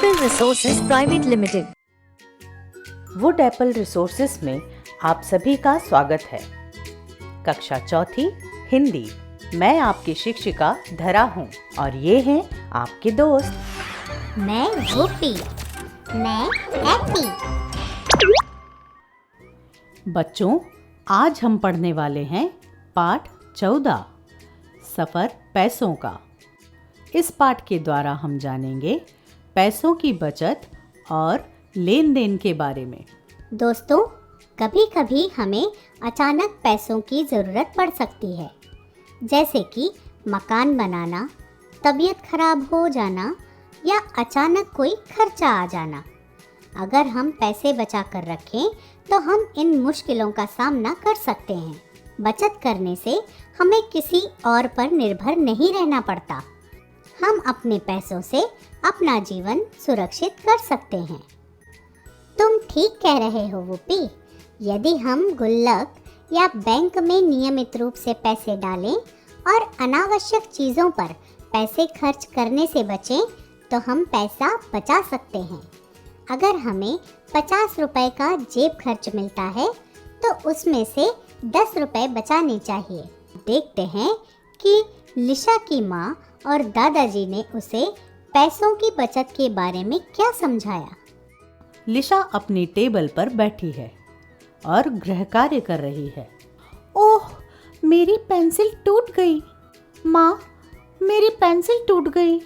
Apple resources private limited. Wood apple resources में आप सभी का स्वागत है। कक्षा चौथी हिंदी। मैं आपकी शिक्षिका धरा हूँ और ये हैं आपके दोस्त। मैं गोपी। मैं हैप्पी। बच्चों, आज हम पढ़ने वाले हैं पाठ 14 सफ़र पैसों का। इस पाठ के द्वारा हम जानेंगे पैसों की बचत और लेन देन के बारे में। दोस्तों, कभी कभी हमें अचानक पैसों की ज़रूरत पड़ सकती है, जैसे कि मकान बनाना, तबीयत खराब हो जाना या अचानक कोई खर्चा आ जाना। अगर हम पैसे बचा कर रखें तो हम इन मुश्किलों का सामना कर सकते हैं। बचत करने से हमें किसी और पर निर्भर नहीं रहना पड़ता। हम अपने पैसों से अपना जीवन सुरक्षित कर सकते हैं। तुम ठीक कह रहे हो वुपी। यदि हम गुल्लक या बैंक में नियमित रूप से पैसे डालें और अनावश्यक चीज़ों पर पैसे खर्च करने से बचें तो हम पैसा बचा सकते हैं। अगर हमें 50 रुपए का जेब खर्च मिलता है तो उसमें से 10 रुपए बचाने चाहिए। देखते हैं कि लिशा की माँ और दादाजी ने उसे पैसों की बचत के बारे में क्या समझाया। लिशा अपनी टेबल पर बैठी है और गृह कार्य कर रही है। ओह, मेरी पेंसिल टूट गई। माँ, मेरी पेंसिल टूट गई।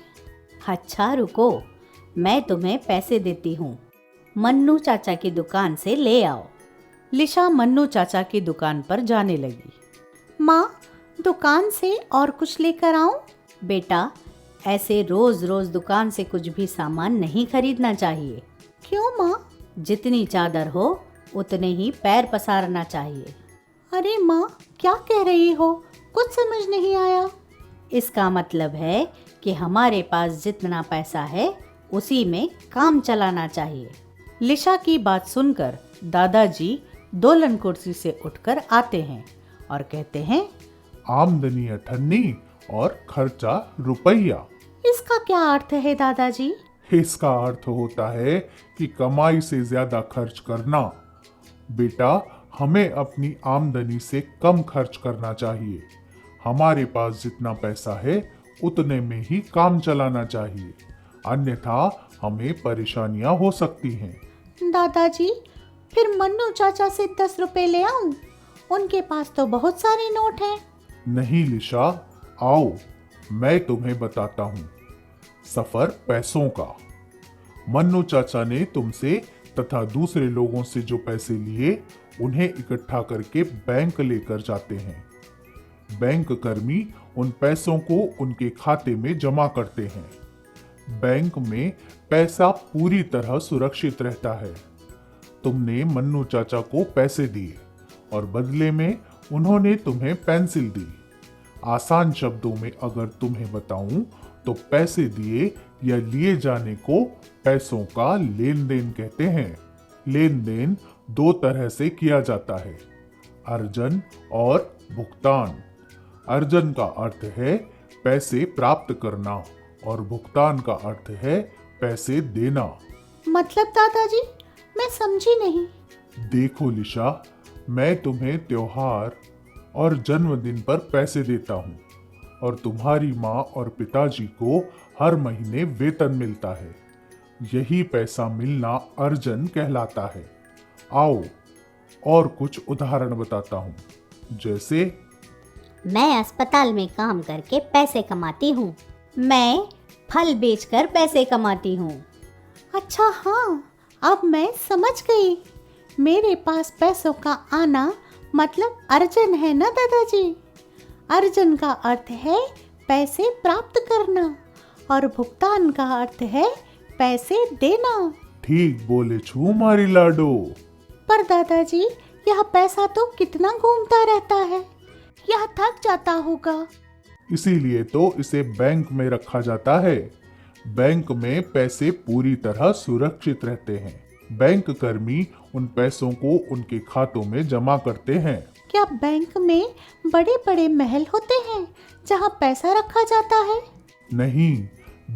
अच्छा रुको, मैं तुम्हें पैसे देती हूँ। मन्नू चाचा की दुकान से ले आओ। लिशा मन्नू चाचा की दुकान पर जाने लगी। माँ, दुकान से और कुछ लेकर आऊं? बेटा, ऐसे रोज रोज दुकान से कुछ भी सामान नहीं खरीदना चाहिए। क्यों माँ? जितनी चादर हो उतने ही पैर पसारना चाहिए। अरे माँ, क्या कह रही हो? कुछ समझ नहीं आया। इसका मतलब है कि हमारे पास जितना पैसा है उसी में काम चलाना चाहिए। लिशा की बात सुनकर दादाजी दोलन कुर्सी से उठकर आते हैं और कहते हैं, आमदनी अठन्नी और खर्चा रुपया। इसका क्या अर्थ है दादाजी? इसका अर्थ होता है कि कमाई से ज्यादा खर्च करना। बेटा, हमें अपनी आमदनी से कम खर्च करना चाहिए। हमारे पास जितना पैसा है उतने में ही काम चलाना चाहिए, अन्यथा हमें परेशानियां हो सकती हैं। दादाजी, फिर मन्नू चाचा से 10 रुपए ले आऊं? उनके पास तो बहुत सारे नोट हैं। नहीं लिशा, आओ मैं तुम्हें बताता हूँ। सफर पैसों का। मन्नू चाचा ने तुमसे तथा दूसरे लोगों से जो पैसे लिए उन्हें इकट्ठा करके बैंक लेकर जाते हैं। बैंक कर्मी उन पैसों को उनके खाते में जमा करते हैं। बैंक में पैसा पूरी तरह सुरक्षित रहता है। तुमने मन्नू चाचा को पैसे दिए और बदले में उन्होंने तुम्हें पेंसिल दी। आसान शब्दों में अगर तुम्हें बताऊं तो पैसे दिए या लिए जाने को पैसों का लेन देन कहते हैं। लेन देन दो तरह से किया जाता है, अर्जन और भुगतान। अर्जन का अर्थ है पैसे प्राप्त करना और भुगतान का अर्थ है पैसे देना। मतलब दादाजी, मैं समझी नहीं। देखो लिशा, मैं तुम्हें त्योहार और जन्मदिन पर पैसे देता हूँ और तुम्हारी माँ और पिताजी को हर महीने वेतन मिलता है। यही पैसा मिलना अर्जन कहलाता है। आओ और कुछ उदाहरण बताता हूँ। जैसे, मैं अस्पताल में काम करके पैसे कमाती हूँ। मैं फल बेचकर पैसे कमाती हूँ। अच्छा हाँ, अब मैं समझ गई। मेरे पास पैसों का आना मतलब अर्जन है ना दादाजी? अर्जन का अर्थ है पैसे प्राप्त करना और भुगतान का अर्थ है पैसे देना। ठीक बोले छू मारी लाडो। पर दादाजी, यह पैसा तो कितना घूमता रहता है, यह थक जाता होगा। इसीलिए तो इसे बैंक में रखा जाता है। बैंक में पैसे पूरी तरह सुरक्षित रहते हैं। बैंक कर्मी उन पैसों को उनके खातों में जमा करते हैं। क्या बैंक में बड़े बड़े महल होते हैं जहाँ पैसा रखा जाता है? नहीं,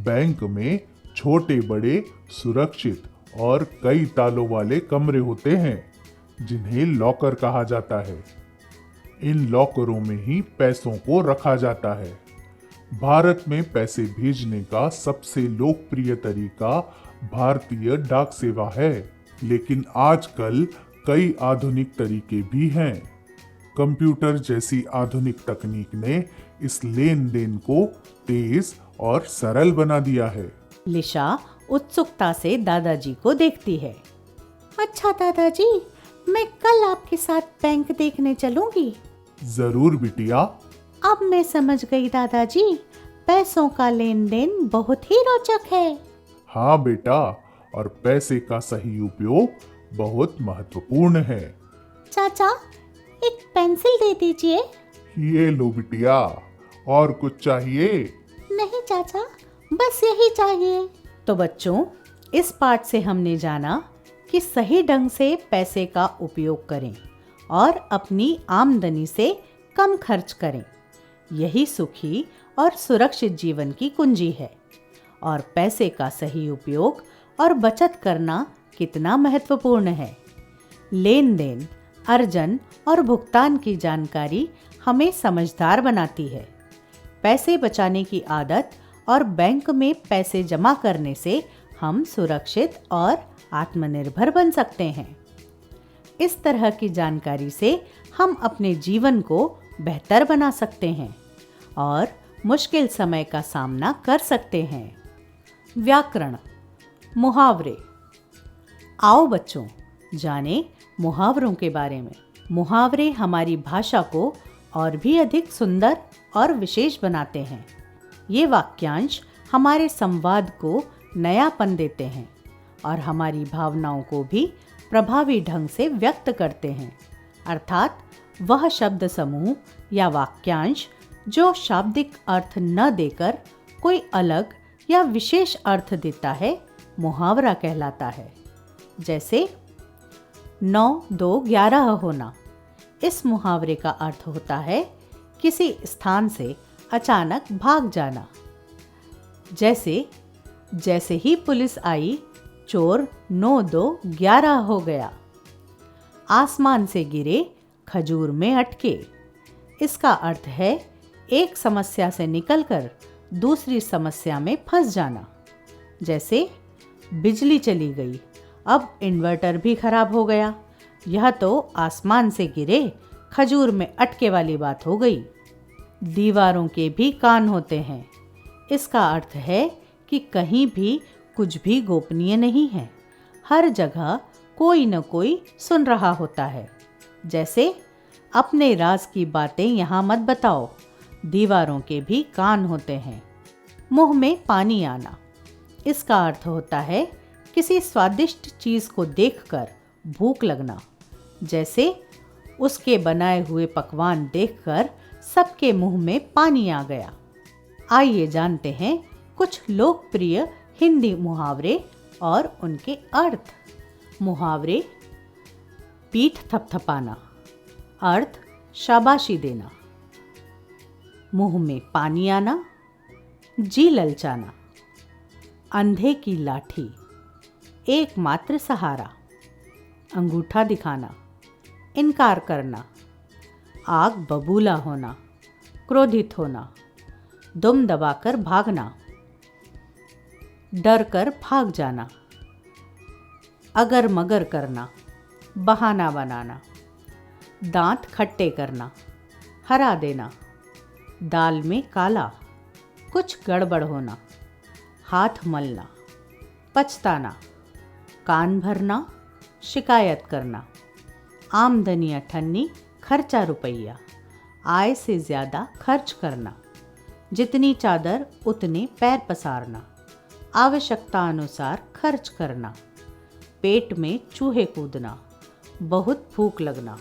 बैंक में छोटे बड़े सुरक्षित और कई तालों वाले कमरे होते हैं जिन्हें लॉकर कहा जाता है। इन लॉकरों में ही पैसों को रखा जाता है। भारत में पैसे भेजने का सबसे लोकप्रिय तरीका भारतीय डाक सेवा है, लेकिन आजकल कई आधुनिक तरीके भी हैं। कंप्यूटर जैसी आधुनिक तकनीक ने इस लेन देन को तेज और सरल बना दिया है। लिशा उत्सुकता से दादाजी को देखती है। अच्छा दादाजी, मैं कल आपके साथ बैंक देखने चलूंगी। जरूर बिटिया। अब मैं समझ गई दादाजी, पैसों का लेन देन बहुत ही रोचक है। हाँ बेटा, और पैसे का सही उपयोग बहुत महत्वपूर्ण है। चाचा, एक पेंसिल दे दीजिए। ये लो बिटिया, और कुछ चाहिए? नहीं चाचा, बस यही चाहिए। तो बच्चों, इस पाठ से हमने जाना कि सही ढंग से पैसे का उपयोग करें और अपनी आमदनी से कम खर्च करें। यही सुखी और सुरक्षित जीवन की कुंजी है। और पैसे का सही उपयोग और बचत करना कितना महत्वपूर्ण है। लेन देन, अर्जन और भुगतान की जानकारी हमें समझदार बनाती है। पैसे बचाने की आदत और बैंक में पैसे जमा करने से हम सुरक्षित और आत्मनिर्भर बन सकते हैं। इस तरह की जानकारी से हम अपने जीवन को बेहतर बना सकते हैं और मुश्किल समय का सामना कर सकते हैं। व्याकरण, मुहावरे। आओ बच्चों, जाने मुहावरों के बारे में। मुहावरे हमारी भाषा को और भी अधिक सुंदर और विशेष बनाते हैं। ये वाक्यांश हमारे संवाद को नयापन देते हैं और हमारी भावनाओं को भी प्रभावी ढंग से व्यक्त करते हैं। अर्थात वह शब्द समूह या वाक्यांश जो शाब्दिक अर्थ न देकर कोई अलग या विशेष अर्थ देता है, मुहावरा कहलाता है। जैसे 9, 2, 11 होना। इस मुहावरे का अर्थ होता है किसी स्थान से अचानक भाग जाना। जैसे ही पुलिस आई, चोर 9, 2, 11 हो गया। आसमान से गिरे, खजूर में अटके। इसका अर्थ है एक समस्या से निकलकर दूसरी समस्या में फंस जाना। जैसे बिजली चली गई, अब इन्वर्टर भी खराब हो गया। यह तो आसमान से गिरे, खजूर में अटके वाली बात हो गई। दीवारों के भी कान होते हैं। इसका अर्थ है कि कहीं भी कुछ भी गोपनीय नहीं है। हर जगह कोई न कोई सुन रहा होता है। जैसे अपने राज की बातें यहाँ मत बताओ, दीवारों के भी कान होते हैं। मुंह में पानी आना। इसका अर्थ होता है किसी स्वादिष्ट चीज़ को देखकर भूख लगना। जैसे उसके बनाए हुए पकवान देखकर सबके मुंह में पानी आ गया। आइए जानते हैं कुछ लोकप्रिय हिंदी मुहावरे और उनके अर्थ। मुहावरे। पीठ थपथपाना। अर्थ शाबाशी देना। मुंह में पानी आना, जी ललचाना। अंधे की लाठी, एकमात्र सहारा। अंगूठा दिखाना, इनकार करना। आग बबूला होना, क्रोधित होना। दुम दबाकर भागना, डर कर भाग जाना। अगर मगर करना, बहाना बनाना। दांत खट्टे करना, हरा देना। दाल में काला, कुछ गड़बड़ होना। हाथ मलना, पछताना। कान भरना, शिकायत करना। आमदनी अठन्नी, खर्चा रुपया। आय से ज़्यादा खर्च करना। जितनी चादर उतने पैर पसारना। आवश्यकता अनुसार खर्च करना। पेट में चूहे कूदना, बहुत भूख लगना।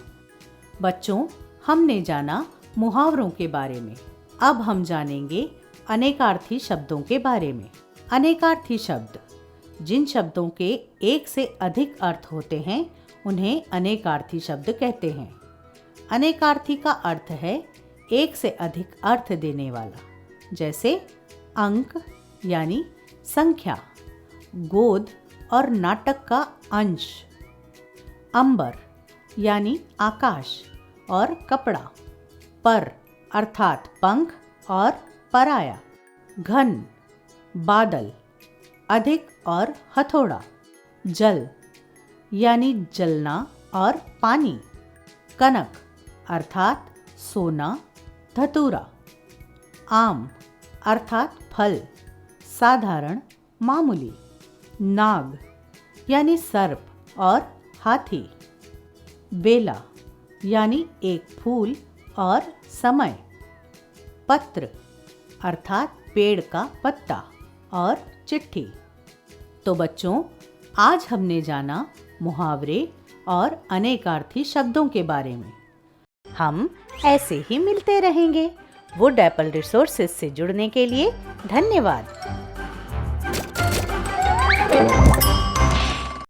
बच्चों, हमने जाना मुहावरों के बारे में। अब हम जानेंगे अनेकार्थी शब्दों के बारे में। अनेकार्थी शब्द, जिन शब्दों के एक से अधिक अर्थ होते हैं, उन्हें अनेकार्थी शब्द कहते हैं। अनेकार्थी का अर्थ है एक से अधिक अर्थ देने वाला। जैसे अंक यानी संख्या, गोद और नाटक का अंश। अंबर यानी आकाश और कपड़ा। पर अर्थात पंख और पराया। घन बादल, अधिक और हथौड़ा। जल यानी जलना और पानी। कनक अर्थात सोना, धतूरा। आम अर्थात फल, साधारण, मामूली। नाग यानी सर्प और हाथी। बेला यानी एक फूल और समय। पत्र अर्थात पेड़ का पत्ता और चिट्ठी। तो बच्चों, आज हमने जाना मुहावरे और अनेकार्थी शब्दों के बारे में। हम ऐसे ही मिलते रहेंगे। वुड एप्पल रिसोर्सेज से जुड़ने के लिए धन्यवाद।